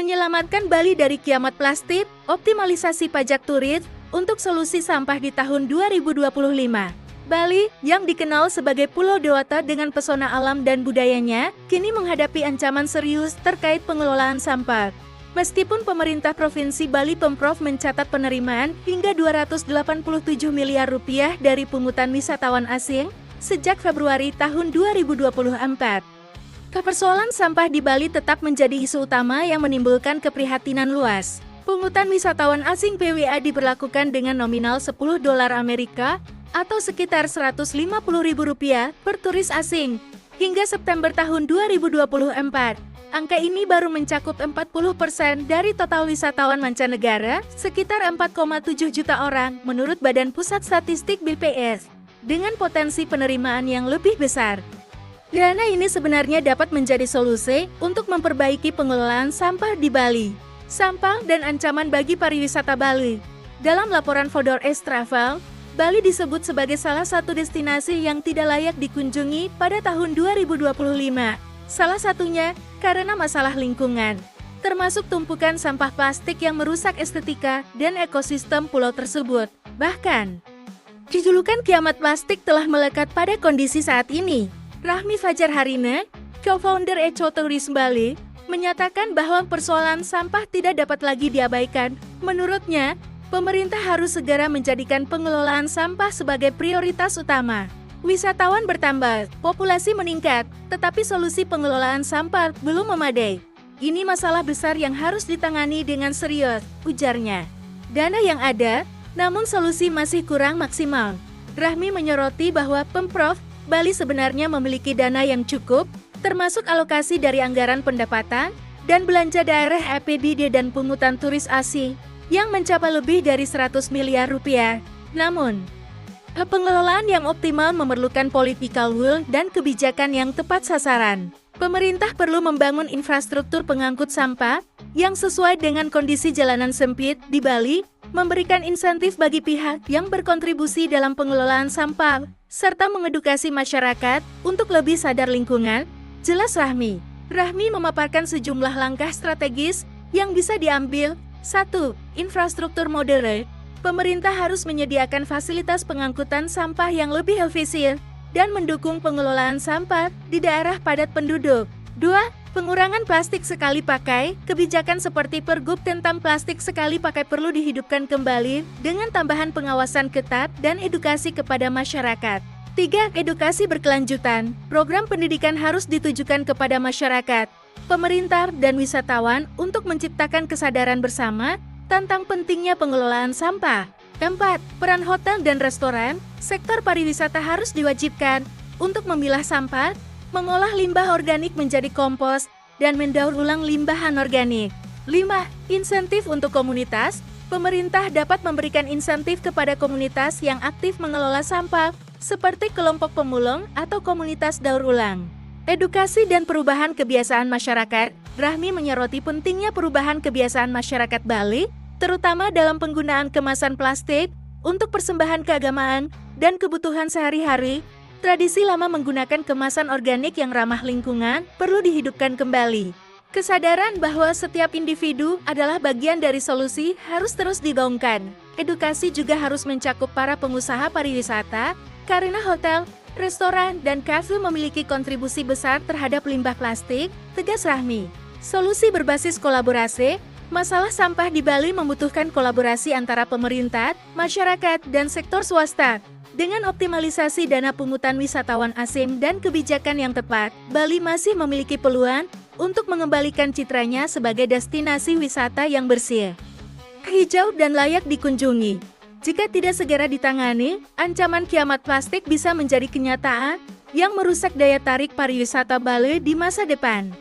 Menyelamatkan Bali dari kiamat plastik, optimalisasi pajak turis untuk solusi sampah di tahun 2025. Bali, yang dikenal sebagai Pulau Dewata dengan pesona alam dan budayanya, kini menghadapi ancaman serius terkait pengelolaan sampah. Meskipun pemerintah Provinsi Bali Pemprov mencatat penerimaan hingga 287 miliar rupiah dari pungutan wisatawan asing sejak Februari tahun 2024. Persoalan sampah di Bali tetap menjadi isu utama yang menimbulkan keprihatinan luas. Pungutan wisatawan asing PWA diberlakukan dengan nominal $10 Amerika atau sekitar Rp150.000 per turis asing. Hingga September tahun 2024. Angka ini baru mencakup 40% dari total wisatawan mancanegara, sekitar 4,7 juta orang menurut Badan Pusat Statistik BPS, dengan potensi penerimaan yang lebih besar. Dana ini sebenarnya dapat menjadi solusi untuk memperbaiki pengelolaan sampah di Bali. Sampah dan ancaman bagi pariwisata Bali. Dalam laporan Fodor East Travel, Bali disebut sebagai salah satu destinasi yang tidak layak dikunjungi pada tahun 2025. Salah satunya karena masalah lingkungan, termasuk tumpukan sampah plastik yang merusak estetika dan ekosistem pulau tersebut. Bahkan, julukan kiamat plastik telah melekat pada kondisi saat ini. Rahmi Fajar Harina, co-founder Ecotourism Bali, menyatakan bahwa persoalan sampah tidak dapat lagi diabaikan. Menurutnya, pemerintah harus segera menjadikan pengelolaan sampah sebagai prioritas utama. Wisatawan bertambah, populasi meningkat, tetapi solusi pengelolaan sampah belum memadai. Ini masalah besar yang harus ditangani dengan serius, ujarnya. Dana yang ada, namun solusi masih kurang maksimal. Rahmi menyoroti bahwa Pemprov Bali sebenarnya memiliki dana yang cukup, termasuk alokasi dari anggaran pendapatan dan belanja daerah APBD dan pungutan turis asing yang mencapai lebih dari 100 miliar rupiah. Namun, pengelolaan yang optimal memerlukan political will dan kebijakan yang tepat sasaran. Pemerintah perlu membangun infrastruktur pengangkut sampah yang sesuai dengan kondisi jalanan sempit di Bali, memberikan insentif bagi pihak yang berkontribusi dalam pengelolaan sampah, serta mengedukasi masyarakat untuk lebih sadar lingkungan. Jelas Rahmi memaparkan sejumlah langkah strategis yang bisa diambil. 1. Infrastruktur modern. Pemerintah harus menyediakan fasilitas pengangkutan sampah yang lebih efisien dan mendukung pengelolaan sampah di daerah padat penduduk. 2. Pengurangan plastik sekali pakai. Kebijakan seperti Pergub tentang plastik sekali pakai perlu dihidupkan kembali dengan tambahan pengawasan ketat dan edukasi kepada masyarakat. 3. Edukasi berkelanjutan. Program pendidikan harus ditujukan kepada masyarakat, pemerintah, dan wisatawan untuk menciptakan kesadaran bersama tentang pentingnya pengelolaan sampah. 4. Peran hotel dan restoran, sektor pariwisata harus diwajibkan untuk memilah sampah, mengolah limbah organik menjadi kompos, dan mendaur ulang limbah anorganik. 5. Insentif untuk komunitas. Pemerintah dapat memberikan insentif kepada komunitas yang aktif mengelola sampah, seperti kelompok pemulung atau komunitas daur ulang. Edukasi dan perubahan kebiasaan masyarakat. Rahmi menyoroti pentingnya perubahan kebiasaan masyarakat Bali, terutama dalam penggunaan kemasan plastik untuk persembahan keagamaan dan kebutuhan sehari-hari. Tradisi lama menggunakan kemasan organik yang ramah lingkungan perlu dihidupkan kembali. Kesadaran bahwa setiap individu adalah bagian dari solusi harus terus digaungkan. Edukasi juga harus mencakup para pengusaha pariwisata, karena hotel, restoran, dan kafe memiliki kontribusi besar terhadap limbah plastik, tegas Rahmi. Solusi berbasis kolaborasi. Masalah sampah di Bali membutuhkan kolaborasi antara pemerintah, masyarakat, dan sektor swasta. Dengan optimalisasi dana pungutan wisatawan asing dan kebijakan yang tepat, Bali masih memiliki peluang untuk mengembalikan citranya sebagai destinasi wisata yang bersih, hijau, dan layak dikunjungi. Jika tidak segera ditangani, ancaman kiamat plastik bisa menjadi kenyataan yang merusak daya tarik pariwisata Bali di masa depan.